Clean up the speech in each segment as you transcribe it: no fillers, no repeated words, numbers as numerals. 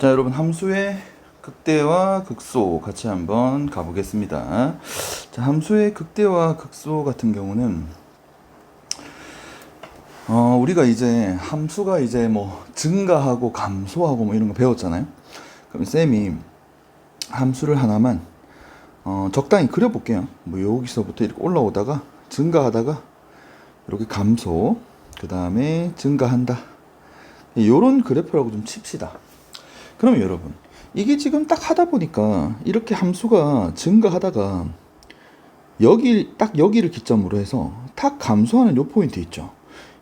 자, 여러분 함수의 극대와 극소 같이 한번 가보겠습니다. 자, 함수의 극대와 극소 같은 경우는 우리가 이제 함수가 이제 뭐 증가하고 감소하고 뭐 이런 거 배웠잖아요. 그럼 쌤이 함수를 하나만 적당히 그려볼게요. 뭐 여기서부터 이렇게 올라오다가 증가하다가 이렇게 감소, 그 다음에 증가한다. 요런 그래프라고 좀 칩시다. 그러면 여러분, 이게 지금 딱 하다 보니까 이렇게 함수가 증가하다가 여기를 기점으로 해서 탁 감소하는 요 포인트 있죠.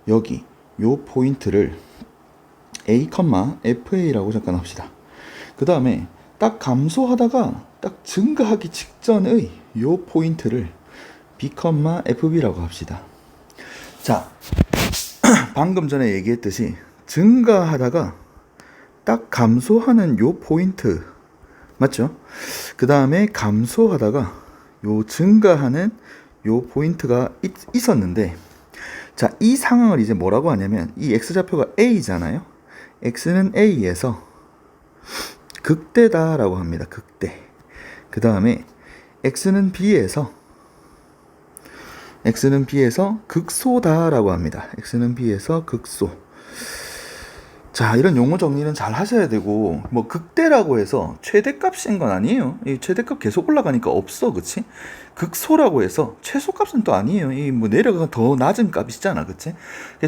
여기 요 포인트를 a, fa라고 잠깐 합시다. 그 다음에 딱 감소하다가 딱 증가하기 직전의 요 포인트를 b, fb라고 합시다. 자, 방금 전에 얘기했듯이 증가하다가 딱 감소하는 요 포인트 맞죠? 그 다음에 감소하다가 요 증가하는 요 포인트가 있었는데, 자, 이 상황을 이제 뭐라고 하냐면 이 x좌표가 a잖아요. x는 a에서 극대다 라고 합니다. 극대. 그 다음에 x는 b에서 극소다 라고 합니다. x는 b에서 극소. 자, 이런 용어 정리는 잘 하셔야 되고, 뭐 극대라고 해서 최대값인 건 아니에요. 이 최대값 계속 올라가니까 없어, 그치? 극소라고 해서 최소값은 또 아니에요. 이 뭐 내려가 더 낮은 값이잖아, 그치?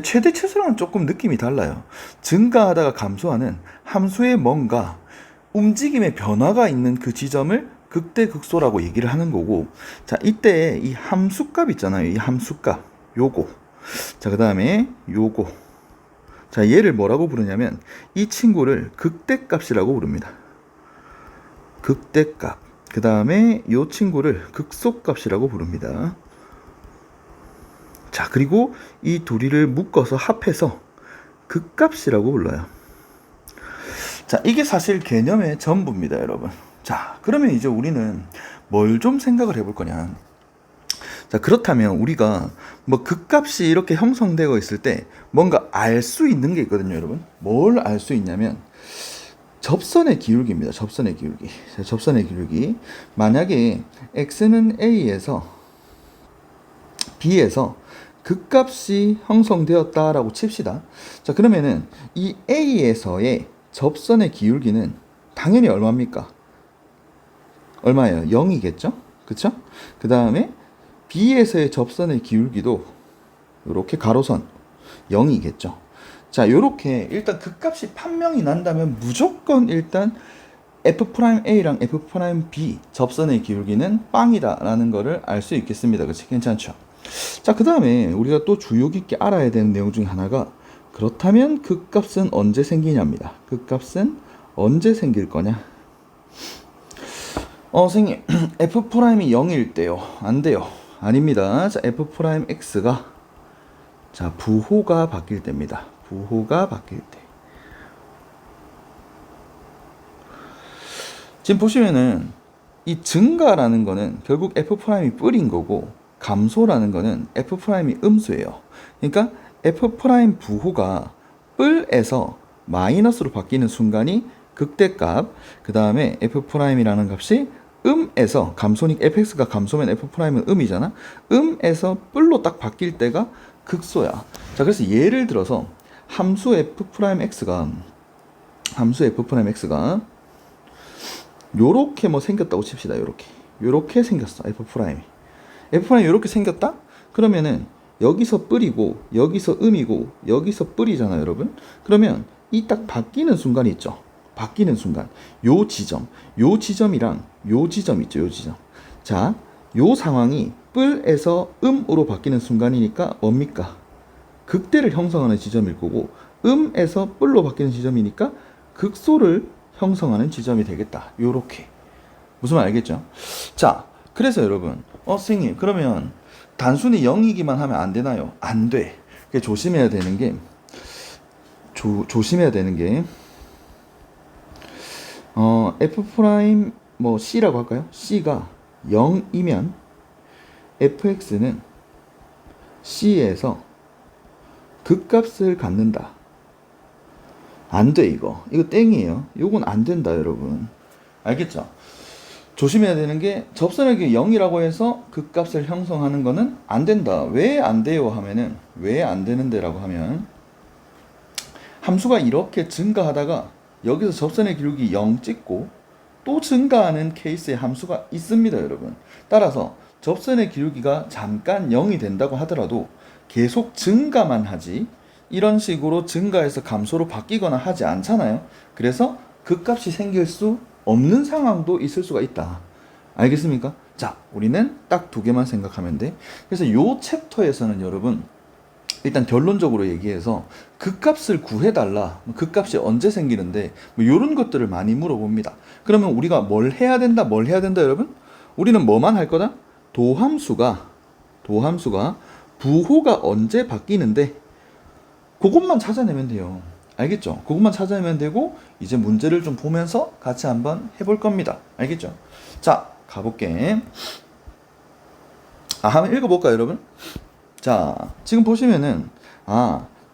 최대 최소랑은 조금 느낌이 달라요. 증가하다가 감소하는 함수의 뭔가 움직임의 변화가 있는 그 지점을 극대 극소라고 얘기를 하는 거고, 자, 이때 이 함수값 있잖아요. 이 함수값 요거. 자, 그 다음에 요거. 자, 얘를 뭐라고 부르냐면 이 친구를 극대값이라고 부릅니다. 극대값. 그 다음에 이 친구를 극소값이라고 부릅니다. 자, 그리고 이 둘이를 묶어서 합해서 극값이라고 불러요. 자, 이게 사실 개념의 전부입니다, 여러분. 자, 그러면 이제 우리는 뭘 좀 생각을 해볼 거냐. 자, 그렇다면 우리가 뭐 극값이 이렇게 형성되어 있을 때 뭔가 알 수 있는 게 있거든요, 여러분. 뭘 알 수 있냐면 접선의 기울기입니다. 접선의 기울기. 자, 접선의 기울기. 만약에 x는 a에서 b에서 극값이 형성되었다라고 칩시다. 자, 그러면은 이 a에서의 접선의 기울기는 당연히 얼마입니까? 얼마예요? 0이겠죠? 그쵸? 그 다음에 B에서의 접선의 기울기도 이렇게 가로선 0이겠죠. 자, 요렇게 일단 극값이 판명이 난다면 무조건 일단 F'A랑 F'B 접선의 기울기는 빵이다라는 거를 알 수 있겠습니다. 그치? 괜찮죠? 자, 그 다음에 우리가 또 주의 깊게 알아야 되는 내용 중에 하나가, 그렇다면 극값은 언제 생기냐입니다. 극값은 언제 생길 거냐? 선생님, F'이 0일 때요? 안 돼요. 아닙니다. 자, F'X가 자, 부호가 바뀔 때입니다. 부호가 바뀔 때. 지금 보시면은 이 증가라는 거는 결국 F'이 뿔인 거고, 감소라는 거는 F'이 음수예요. 그러니까 F' 부호가 뿔에서 마이너스로 바뀌는 순간이 극대값, 그 다음에 F'이라는 값이 음에서 감소니까 fx가 감소면 f'은 음이잖아. 음에서 뿔로 딱 바뀔 때가 극소야. 자, 그래서 예를 들어서 함수 f'x가 요렇게 뭐 생겼다고 칩시다. 요렇게 생겼어. f'이 요렇게 생겼다? 그러면은 여기서 뿔이고 여기서 음이고 여기서 뿔이잖아, 여러분. 그러면 이 딱 바뀌는 순간이 있죠. 바뀌는 순간 요 지점이랑 요 지점 있죠. 요 지점. 자, 요 상황이 뿔에서 음으로 바뀌는 순간이니까 뭡니까? 극대를 형성하는 지점일 거고, 음에서 뿔로 바뀌는 지점이니까 극소를 형성하는 지점이 되겠다. 요렇게. 무슨 말 알겠죠? 자, 그래서 여러분, 선생님, 그러면 단순히 0이기만 하면 안 되나요? 안 돼. 조심해야 되는 게 F' 뭐 C라고 할까요? C가 0이면 fx는 C에서 극값을 갖는다. 안 돼, 이거 땡이에요. 이건 안 된다, 여러분. 알겠죠? 조심해야 되는 게 접선의 길이 0이라고 해서 극값을 형성하는 거는 안 된다. 왜 안 돼요 하면은, 왜 안 되는데 라고 하면, 함수가 이렇게 증가하다가 여기서 접선의 기울기 0 찍고 또 증가하는 케이스의 함수가 있습니다, 여러분. 따라서 접선의 기울기가 잠깐 0이 된다고 하더라도 계속 증가만 하지, 이런 식으로 증가해서 감소로 바뀌거나 하지 않잖아요. 그래서 극값이 생길 수 없는 상황도 있을 수가 있다. 알겠습니까? 자, 우리는 딱 두 개만 생각하면 돼. 그래서 요 챕터에서는 여러분, 일단 결론적으로 얘기해서 극값을 구해달라, 극값이 언제 생기는데, 뭐 이런 것들을 많이 물어봅니다. 그러면 우리가 뭘 해야 된다, 여러분? 우리는 뭐만 할 거다? 도함수가 부호가 언제 바뀌는데, 그것만 찾아내면 돼요. 알겠죠? 그것만 찾아내면 되고, 이제 문제를 좀 보면서 같이 한번 해볼 겁니다. 알겠죠? 자, 가볼게. 한번 읽어볼까요, 여러분? 자, 지금 보시면은,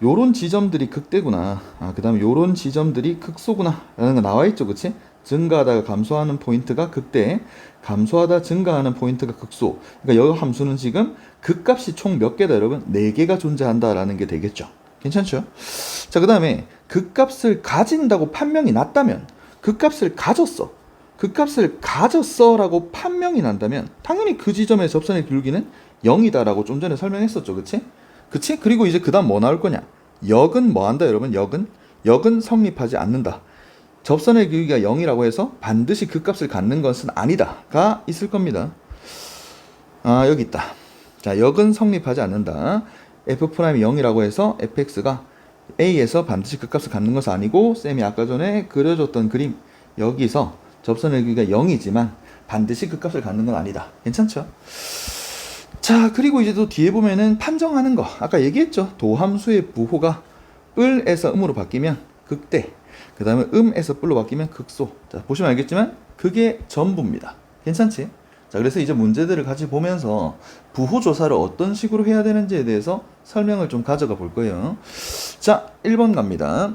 요런 지점들이 극대구나. 그 다음에 요런 지점들이 극소구나. 라는 거 나와있죠, 그치? 증가하다가 감소하는 포인트가 극대, 감소하다 증가하는 포인트가 극소. 그러니까 이 함수는 지금 극값이 총 몇 개다, 여러분? 4개가 존재한다라는 게 되겠죠. 괜찮죠? 자, 그 다음에 극값을 가진다고 판명이 났다면, 극값을 가졌어 라고 판명이 난다면 당연히 그 지점의 접선의 기울기는 0이다 라고 좀 전에 설명했었죠. 그치? 그리고 이제 그 다음 뭐 나올 거냐? 역은 뭐 한다, 여러분? 역은 성립하지 않는다. 접선의 기울기가 0이라고 해서 반드시 극값을 갖는 것은 아니다 가 있을 겁니다. 여기 있다. 자, 역은 성립하지 않는다. F'이 0이라고 해서 fx가 A에서 반드시 극값을 갖는 것은 아니고, 쌤이 아까 전에 그려줬던 그림, 여기서 접선의 기울기가 0이지만 반드시 극값을 갖는 건 아니다. 괜찮죠? 자, 그리고 이제 또 뒤에 보면은 판정하는 거, 아까 얘기했죠. 도함수의 부호가 뿔에서 음으로 바뀌면 극대, 그 다음에 음에서 뿔로 바뀌면 극소. 자, 보시면 알겠지만 그게 전부입니다. 괜찮지? 자, 그래서 이제 문제들을 같이 보면서 부호 조사를 어떤 식으로 해야 되는지에 대해서 설명을 좀 가져가 볼 거예요. 자, 1번 갑니다.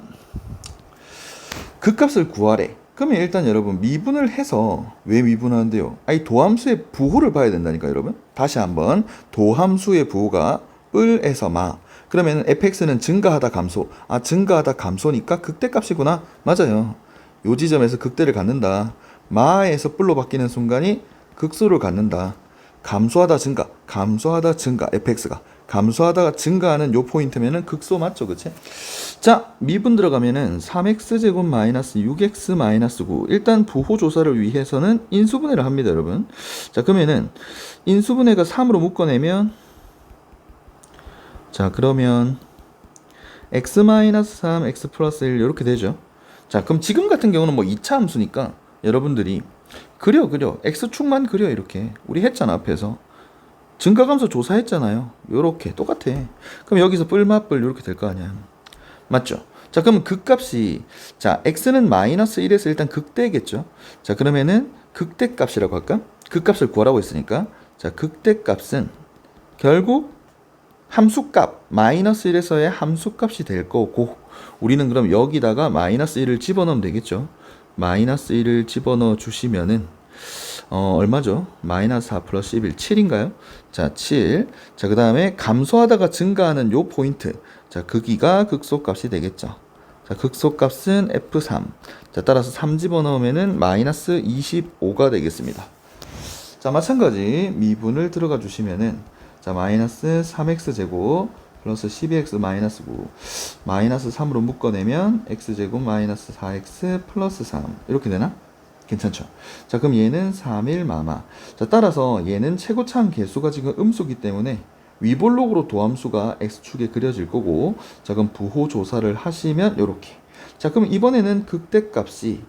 극값을 구하래. 그러면 일단 여러분 미분을 해서, 왜 미분하는데요? 도함수의 부호를 봐야 된다니까, 여러분. 다시 한번, 도함수의 부호가 뿔에서 마. 그러면 fx는 증가하다 감소. 증가하다 감소니까 극대값이구나. 맞아요. 요 지점에서 극대를 갖는다. 마에서 뿔로 바뀌는 순간이 극소를 갖는다. 감소하다 증가, fx가 감소하다가 증가하는 요 포인트면은 극소 맞죠, 그치? 자, 미분 들어가면은 3x제곱 마이너스 6x 마이너스 9. 일단 부호 조사를 위해서는 인수분해를 합니다, 여러분. 자, 그러면은 인수분해가 3으로 묶어내면, 자, 그러면 x 마이너스 3, x 플러스 1 이렇게 되죠. 자, 그럼 지금 같은 경우는 뭐 2차 함수니까 여러분들이 그려 x축만 그려. 이렇게 우리 했잖아, 앞에서 증가감소 조사했잖아요. 요렇게 똑같아. 그럼 여기서 뿔맛뿔 이렇게 될 거 아니야. 맞죠? 자, 그러면 극값이, 자, x는 마이너스 1에서 일단 극대겠죠. 자, 그러면은 극대값이라고 할까? 극값을 구하라고 했으니까, 자, 극대값은 결국 함수값 마이너스 1에서의 함수값이 될 거고, 우리는 그럼 여기다가 마이너스 1을 집어넣으면 되겠죠. 마이너스 1을 집어넣어 주시면은 얼마죠? 마이너스 4 플러스 11, 7인가요? 자, 7. 자, 그 다음에 감소하다가 증가하는 요 포인트. 자, 거기가 극소값이 되겠죠. 자, 극소값은 F3. 자, 따라서 3 집어넣으면은 마이너스 25가 되겠습니다. 자, 마찬가지 미분을 들어가 주시면은, 자, 마이너스 3x제곱 플러스 12x 마이너스 9 마이너스 3으로 묶어내면 x제곱 마이너스 4x 플러스 3 이렇게 되나? 괜찮죠? 자, 그럼 얘는 3일 마마. 자, 따라서 얘는 최고차항 개수가 지금 음수기 때문에 위볼록으로 도함수가 x축에 그려질 거고, 자, 그럼 부호 조사를 하시면 요렇게. 자, 그럼 이번에는 극대값이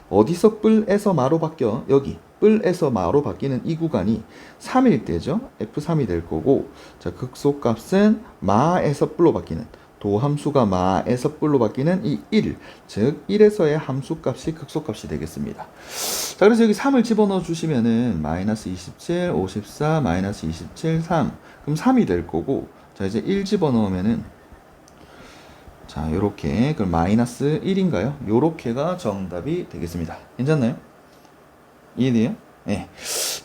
어디서 뿔에서 마로 바뀌어? 여기 뿔에서 마로 바뀌는 이 구간이 3일 때죠. F3이 될 거고, 자, 극소값은 마에서 뿔로 바뀌는, 도함수가 마에서 뿔로 바뀌는 이 1, 즉 1에서의 함수값이 극소값이 되겠습니다. 자, 그래서 여기 3을 집어넣어 주시면은 마이너스 27, 54, 마이너스 27, 3. 그럼 3이 될 거고, 자, 이제 1 집어넣으면은 자, 요렇게 그럼 마이너스 1인가요? 요렇게가 정답이 되겠습니다. 괜찮나요? 이해돼요? 네.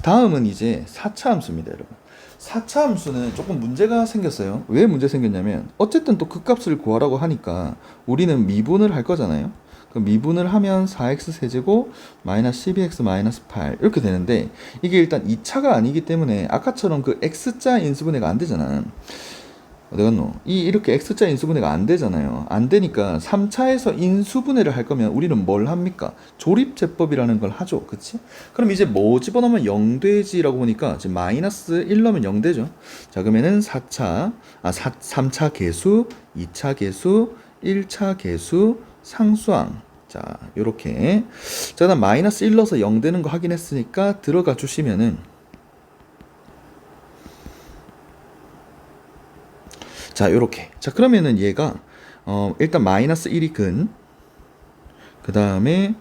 다음은 이제 4차 함수입니다, 여러분. 4차 함수는 조금 문제가 생겼어요. 왜 문제 생겼냐면 어쨌든 또 극값을 구하라고 하니까 우리는 미분을 할 거잖아요. 그럼 미분을 하면 4x 세제곱 마이너스 12x 마이너스 8 이렇게 되는데 이게 일단 2차가 아니기 때문에 아까처럼 그 x자 인수분해가 안 되잖아. 어디 갔노? 이렇게 x자 인수분해가 안 되잖아요. 안 되니까 3차에서 인수분해를 할 거면 우리는 뭘 합니까? 조립제법이라는 걸 하죠. 그치? 그럼 이제 뭐 집어넣으면 0되지라고 보니까 지금 마이너스 1 넣으면 0되죠. 자, 그러면은 3차 계수, 2차 계수, 1차 계수, 상수항. 자, 요렇게. 자, 그다음 마이너스 1 넣어서 0 되는 거 확인했으니까 들어가 주시면은 자, 요렇게. 자, 그러면은 얘가 일단 마이너스 1이 근, 그 다음에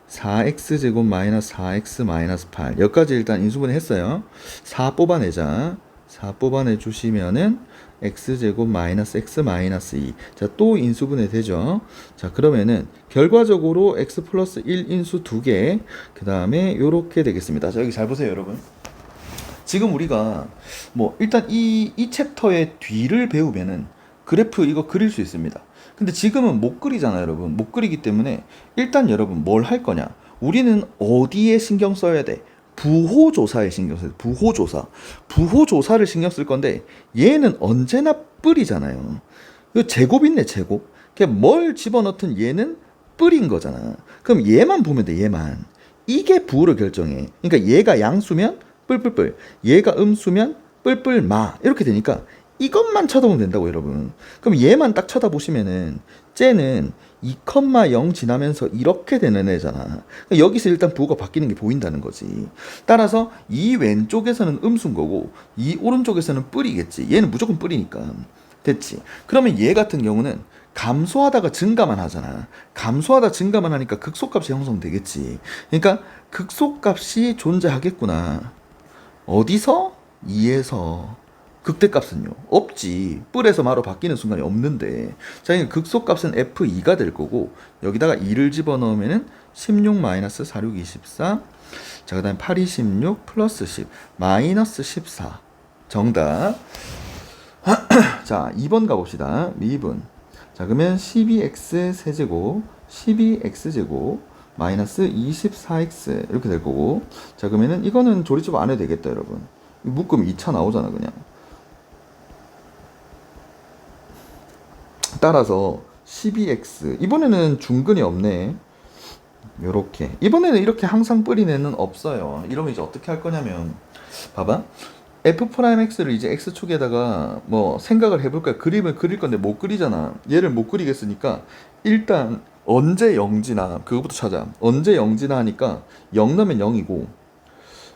4x 제곱 마이너스 4x 마이너스 8 여기까지 일단 인수분해 했어요. 4 뽑아내자. 4 뽑아내 주시면은 x 제곱 마이너스 x 마이너스 2. 자, 또 인수분해 되죠. 자, 그러면은 결과적으로 x 플러스 1 인수 2개, 그 다음에 요렇게 되겠습니다. 자, 여기 잘 보세요, 여러분. 지금 우리가 뭐 일단 이 챕터의 뒤를 배우면은 그래프 이거 그릴 수 있습니다. 근데 지금은 못 그리잖아요, 여러분. 못 그리기 때문에 일단 여러분 뭘 할 거냐? 우리는 어디에 신경 써야 돼? 부호조사에 신경 써야 돼. 부호조사. 부호조사를 신경 쓸 건데 얘는 언제나 뿔이잖아요. 그 제곱 있네, 제곱. 그냥 뭘 집어넣든 얘는 뿔인 거잖아. 그럼 얘만 보면 돼, 얘만. 이게 부호를 결정해. 그러니까 얘가 양수면 뿔뿔뿔, 얘가 음수면 뿔뿔마 이렇게 되니까 이것만 쳐다보면 된다고, 여러분. 그럼 얘만 딱 쳐다보시면은 쟤는 2,0 지나면서 이렇게 되는 애잖아. 그러니까 여기서 일단 부호가 바뀌는 게 보인다는 거지. 따라서 이 왼쪽에서는 음수인 거고 이 오른쪽에서는 뿔이겠지. 얘는 무조건 뿔이니까. 됐지. 그러면 얘 같은 경우는 감소하다가 증가만 하잖아. 감소하다 증가만 하니까 극소값이 형성되겠지. 그러니까 극소값이 존재하겠구나. 어디서? 2에서. 극대값은요? 없지. 뿔에서 마로 바뀌는 순간이 없는데. 자, 그러니까 극소값은 F2가 될 거고 여기다가 2를 집어넣으면은 16 마이너스 4, 6, 24. 자, 그 다음에 8, 26 플러스 10 마이너스 14. 정답. 자, 2번 가봅시다. 미분. 자, 그러면 12x 세제곱 12x제곱 마이너스 24x 이렇게 될 거고. 자, 그러면은 이거는 조리집 안 해도 되겠다, 여러분. 묶으면 2차 나오잖아, 그냥. 따라서 12x 이번에는 중근이 없네. 요렇게. 이번에는 이렇게 항상 뿌리내는 없어요. 이러면 이제 어떻게 할 거냐면 봐봐. F'X를 이제 X축에다가 뭐 생각을 해볼까? 그림을 그릴 건데 못 그리잖아. 얘를 못 그리겠으니까 일단 언제 0지나 그거부터 찾아. 언제 0지나 하니까 0 넣으면 0이고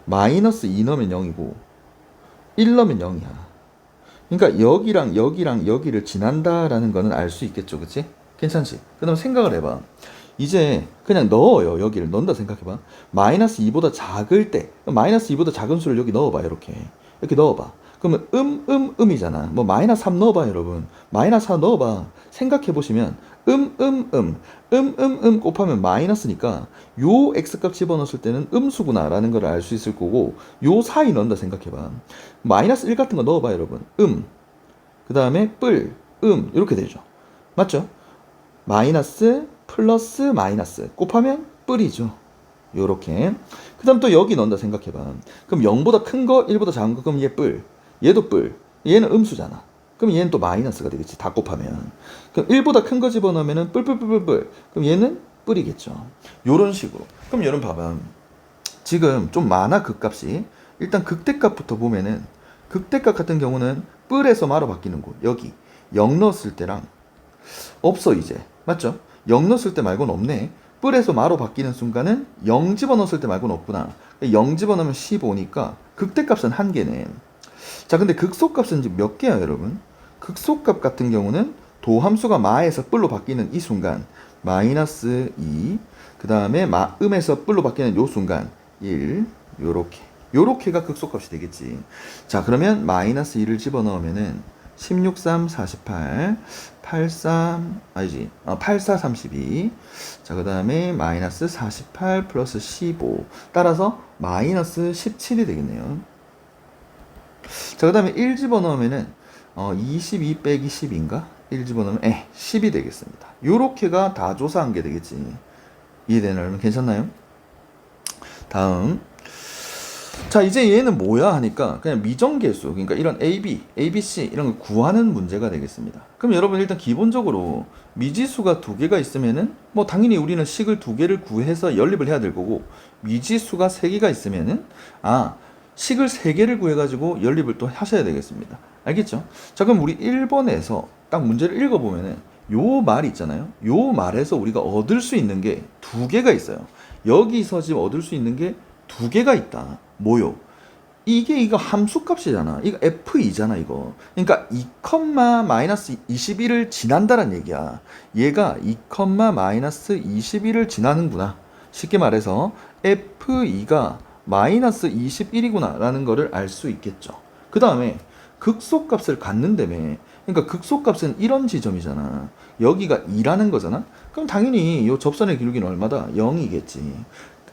마이너스 2 넣으면 0이고 1 넣으면 0이야. 그러니까 여기랑 여기랑 여기를 지난다라는 거는 알 수 있겠죠, 그치? 괜찮지? 그 다음 생각을 해봐. 이제 그냥 넣어요. 여기를 넣는다 생각해봐. 마이너스 2보다 작을 때 마이너스 2보다 작은 수를 여기 넣어봐. 이렇게 넣어봐. 그러면 음이잖아. 뭐 마이너스 3 넣어봐, 여러분. 마이너스 4 넣어봐. 생각해보시면 곱하면 마이너스니까 요 x값 집어넣었을 때는 음수구나 라는 걸 알 수 있을 거고 요 사이 넣는다 생각해봐. 마이너스 1 같은 거 넣어봐, 여러분. 그 다음에 이렇게 되죠. 맞죠? 마이너스 플러스 마이너스 곱하면 뿔이죠. 요렇게. 그 다음 또 여기 넣는다 생각해봐. 그럼 0보다 큰 거, 1보다 작은 거, 그럼 얘 뿔. 얘도 뿔. 얘는 음수잖아. 그럼 얘는 또 마이너스가 되겠지. 다 곱하면. 그럼 1보다 큰 거 집어넣으면 뿔뿔뿔뿔뿔. 그럼 얘는 뿔이겠죠. 요런 식으로. 그럼 여러분 봐봐. 지금 좀 많아, 극값이. 일단 극대값부터 보면은 극대값 같은 경우는 뿔에서 마로 바뀌는 곳. 여기. 0 넣었을 때랑 없어, 이제. 맞죠? 0 넣었을 때 말고는 없네. 뿔에서 마로 바뀌는 순간은 0 집어넣었을 때 말고는 없구나. 0 집어넣으면 15니까 극대값은 1개네. 자, 근데 극소값은 지금 몇 개야, 여러분? 극소값 같은 경우는 도함수가 마에서 뿔로 바뀌는 이 순간 마이너스 2, 그 다음에 음에서 뿔로 바뀌는 요 순간 1, 요렇게가 극소값이 되겠지. 자, 그러면 마이너스 2를 집어넣으면은 16, 3, 48, 83, 아니지, 84, 32. 자, 그 다음에 마이너스 48 플러스 15. 따라서 마이너스 17이 되겠네요. 자, 그 다음에 1 집어넣으면은, 22 빼기 10인가? 1 집어넣으면, 10이 되겠습니다. 요렇게가 다 조사한 게 되겠지. 이해되나요? 여러분? 괜찮나요? 다음. 자, 이제 얘는 뭐야 하니까 그냥 미정계수, 그러니까 이런 AB, ABC 이런 걸 구하는 문제가 되겠습니다. 그럼 여러분 일단 기본적으로 미지수가 두 개가 있으면은 뭐 당연히 우리는 식을 두 개를 구해서 연립을 해야 될 거고, 미지수가 세 개가 있으면은 식을 세 개를 구해가지고 연립을 또 하셔야 되겠습니다. 알겠죠? 자, 그럼 우리 1번에서 딱 문제를 읽어보면은 요 말 있잖아요. 요 말에서 우리가 얻을 수 있는 게 두 개가 있어요. 여기서 지금 얻을 수 있는 게 두 개가 있다. 뭐요? 이거 함수값이잖아. 이거 F2잖아, 이거. 그러니까 2, 마이너스 21을 지난다는 얘기야. 얘가 2, 마이너스 21을 지나는구나. 쉽게 말해서 F2가 마이너스 21이구나 라는 거를 알 수 있겠죠. 그 다음에 극소값을 갖는다며. 그러니까 극소값은 이런 지점이잖아. 여기가 2라는 거잖아. 그럼 당연히 이 접선의 기울기는 얼마다? 0이겠지.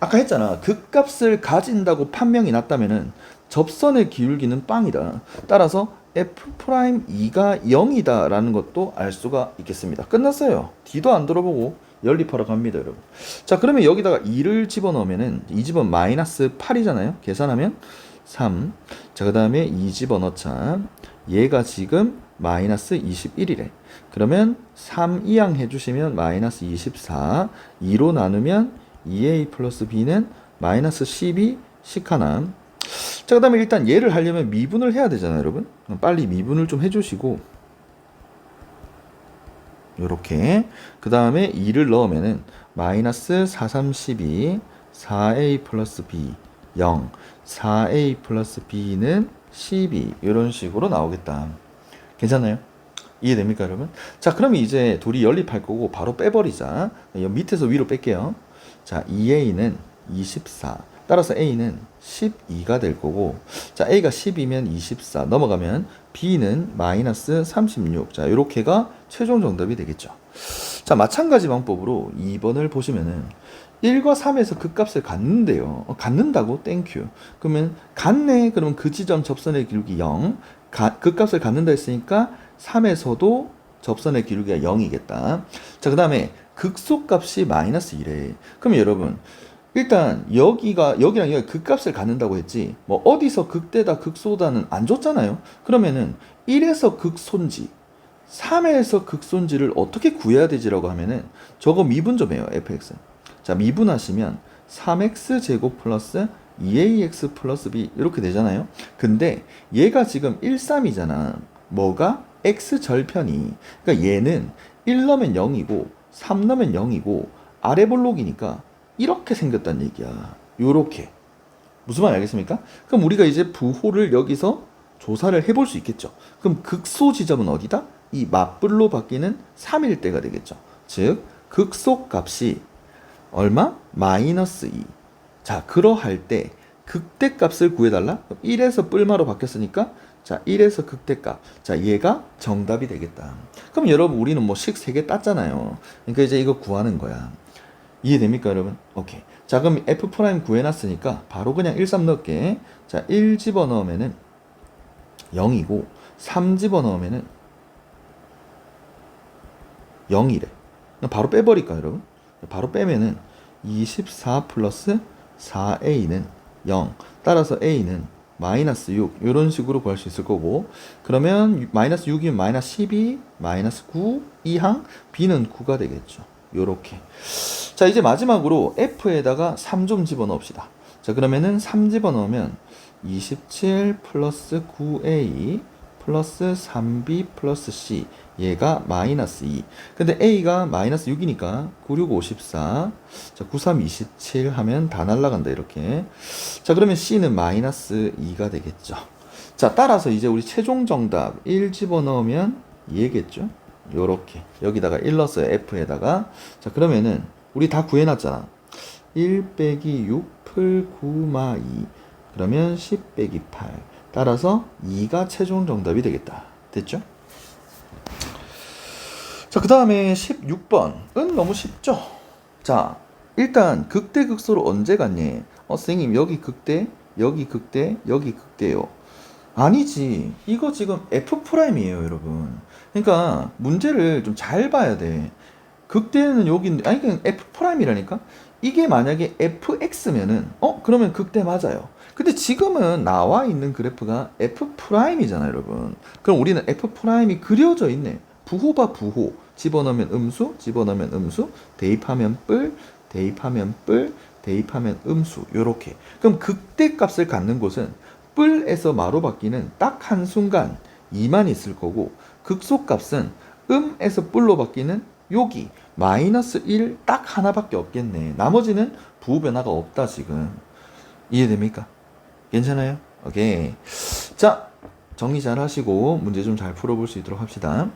아까 했잖아. 극값을 가진다고 판명이 났다면은 접선의 기울기는 빵이다. 따라서 F'2가 0이다 라는 것도 알 수가 있겠습니다. 끝났어요. D도 안 들어보고 연립하러 갑니다, 여러분. 자, 그러면 여기다가 2를 집어넣으면은 이 집은 마이너스 8이잖아요. 계산하면 3. 자, 그 다음에 2 집어넣자. 얘가 지금 마이너스 21이래. 그러면 3 이항 해주시면 마이너스 24. 2로 나누면 2a 플러스 b는 마이너스 12 식하나. 자, 그 다음에 일단 얘를 하려면 미분을 해야 되잖아요, 여러분. 빨리 미분을 좀 해주시고, 요렇게. 그 다음에 2를 넣으면은 마이너스 4, 3, 12, 4a 플러스 b 0, 4a 플러스 b는 12. 이런 식으로 나오겠다. 괜찮나요? 이해됩니까, 여러분? 자, 그러면 이제 둘이 연립할 거고 바로 빼버리자. 밑에서 위로 뺄게요. 자, 2a는 24. 따라서 a는 12가 될 거고, 자, a가 10이면 24 넘어가면 b는 마이너스 36. 자, 요렇게가 최종 정답이 되겠죠. 자, 마찬가지 방법으로 2번을 보시면은 1과 3에서 극값을 갖는데요. 갖는다고? 땡큐. 그러면 갖네? 그러면 그 지점 접선의 기울기 0. 극값을 갖는다 했으니까 3에서도 접선의 기울기가 0이겠다. 자, 그 다음에 극소값이 마이너스 1에. 그러면 여러분, 일단 여기랑 여기가 극값을 갖는다고 했지, 뭐 어디서 극대다 극소다는 안 줬잖아요. 그러면은 1에서 극소인지 3에서 극소인지를 어떻게 구해야 되지라고 하면은 저거 미분 좀 해요, fx. 자, 미분하시면 3x 제곱 플러스 2ax 플러스 b 이렇게 되잖아요. 근데 얘가 지금 1, 3이잖아. 뭐가? x 절편이. 그러니까 얘는 1 넣으면 0이고 3 넣으면 0이고 아래 볼록이니까 이렇게 생겼다는 얘기야. 요렇게. 무슨 말 알겠습니까? 그럼 우리가 이제 부호를 여기서 조사를 해볼 수 있겠죠. 그럼 극소 지점은 어디다? 이 맞불로 바뀌는 3일 때가 되겠죠. 즉 극소 값이 얼마? 마이너스 2. 자, 그러할 때 극대값을 구해달라? 1에서 뿔마로 바뀌었으니까 자, 1에서 극대값. 자, 얘가 정답이 되겠다. 그럼 여러분, 우리는 뭐 식 3개 땄잖아요. 그러니까 이제 이거 구하는 거야. 이해됩니까, 여러분? 오케이. 자, 그럼 F' 구해놨으니까 바로 그냥 1, 3 넣을게. 자, 1 집어넣으면은 0이고, 3 집어넣으면은 0이래. 바로 빼버릴까, 여러분? 바로 빼면은 24 플러스 4a는 0. 따라서 a는 마이너스 6. 이런 식으로 구할 수 있을 거고, 그러면 마이너스 6이면 마이너스 12, 마이너스 9, 이항, b는 9가 되겠죠. 요렇게. 자, 이제 마지막으로 f에다가 3 좀 집어넣읍시다. 자, 그러면은 3 집어넣으면 27 플러스 9a 플러스 3b 플러스 c. 얘가 마이너스 2. 근데 a가 마이너스 6이니까 9, 6, 54. 자, 9, 3, 27 하면 다 날라간다, 이렇게. 자, 그러면 c는 마이너스 2가 되겠죠. 자, 따라서 이제 우리 최종 정답 1 집어넣으면 얘겠죠. 요렇게. 여기다가 1 넣었어요, f에다가. 자, 그러면은 우리 다 구해놨잖아. 1 빼기 6 풀 9 마 2. 그러면 10 빼기 8. 따라서 2가 최종 정답이 되겠다. 됐죠? 자, 그 다음에 16번은 너무 쉽죠? 자, 일단 극대극소로 언제 갔니? 선생님, 여기 극대, 여기 극대, 여기 극대요. 아니지. 이거 지금 F'이에요, 여러분. 그러니까 문제를 좀 잘 봐야 돼. 극대는 여기, 아니, 그냥 F'이라니까? 이게 만약에 fx면은, 그러면 극대 맞아요. 근데 지금은 나와 있는 그래프가 F'이잖아요, 여러분. 그럼 우리는 F'이 그려져 있네. 부호봐, 부호. 집어넣으면 음수, 집어넣으면 음수, 대입하면 뿔, 대입하면 뿔, 대입하면 음수. 요렇게. 그럼 극대 값을 갖는 곳은 뿔에서 마로 바뀌는 딱 한순간 2만 있을 거고, 극소값은 음에서 뿔로 바뀌는 여기 마이너스 1 딱 하나밖에 없겠네. 나머지는 부호 변화가 없다 지금. 이해됩니까? 괜찮아요? 오케이. 자, 정리 잘 하시고 문제 좀 잘 풀어볼 수 있도록 합시다.